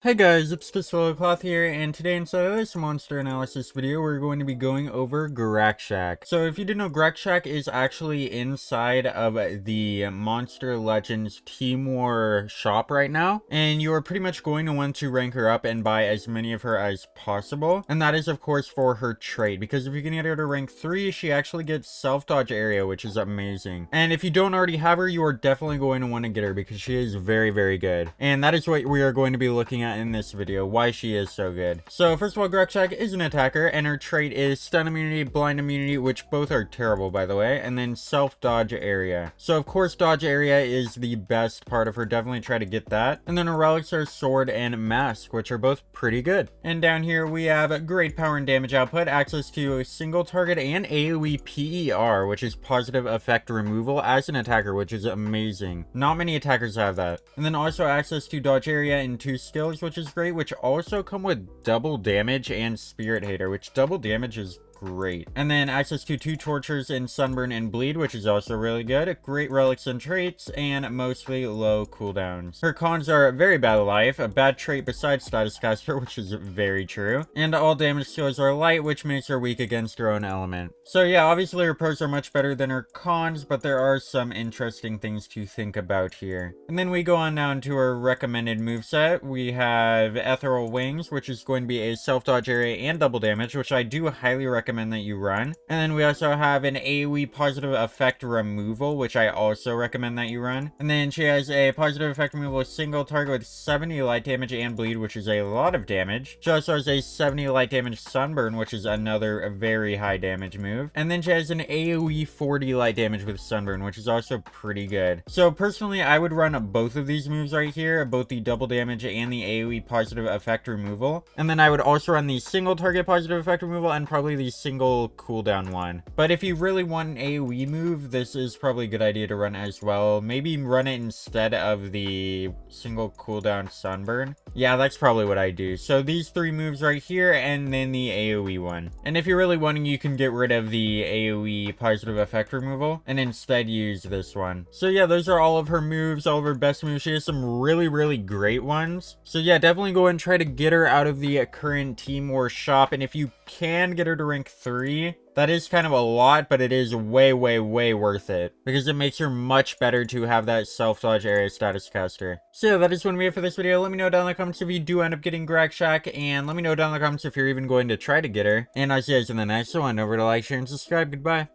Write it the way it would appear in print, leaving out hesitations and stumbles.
Hey guys, it's Cloth here, and today inside of this monster analysis video, we're going to be going over Grakshak. So if you didn't know, Grakshak is actually inside of the Monster Legends Team War shop right now, and you are pretty much going to want to rank her up and buy as many of her as possible. And that is of course for her trait, because if you can get her to rank 3, she actually gets self-dodge area, which is amazing. And if you don't already have her, you are definitely going to want to get her because she is very, very good. And that is what we are going to be looking at in this video, why she is so good. So first of all, Grakshak is an attacker, and her trait is stun immunity, blind immunity, which both are terrible by the way, and then self-dodge area. So of course dodge area is the best part of her, definitely try to get that. And then her relics are sword and mask, which are both pretty good. And down here we have great power and damage output, access to a single target and AoE PER, which is positive effect removal as an attacker, which is amazing. Not many attackers have that. And then also access to dodge area and 2 skills, which is great, which also come with double damage and spirit hater, which double damage is great. And then access to 2 tortures in sunburn and bleed, which is also really good. Great relics and traits, and mostly low cooldowns. Her cons are very bad life, a bad trait besides status caster, which is very true, and all damage skills are light, which makes her weak against her own element. So yeah, obviously her pros are much better than her cons, but there are some interesting things to think about here. And then we go on down to her recommended moveset. We have Ethereal Wings, which is going to be a self-dodge area and double damage, which I do highly recommend that you run. And then we also have an AoE positive effect removal, which I also recommend that you run. And then she has a positive effect removal single target with 70 light damage and bleed, which is a lot of damage. She also has a 70 light damage sunburn, which is another very high damage move. And then she has an AoE 40 light damage with sunburn, which is also pretty good. So personally, I would run both of these moves right here, both the double damage and the AoE positive effect removal. And then I would also run the single target positive effect removal and probably the single cooldown one. But if you really want an AoE move, this is probably a good idea to run as well. Maybe run it instead of the single cooldown sunburn. Yeah, that's probably what I do. So these 3 moves right here, and then the AoE one. And if you're really wanting, you can get rid of the AoE positive effect removal and instead use this one. So yeah, those are all of her moves, all of her best moves. She has some really, really great ones. So yeah, definitely go and try to get her out of the current Team War shop. And if you can get her to rank 3, that is kind of a lot, but it is way, way, way worth it, because it makes her much better to have that self-dodge area status caster. So that is what we have for this video. Let me know down in the comments if you do end up getting Grakshak, and let me know down in the comments if you're even going to try to get her. And I'll see you guys in the next one. Over to like, share, and subscribe. Goodbye.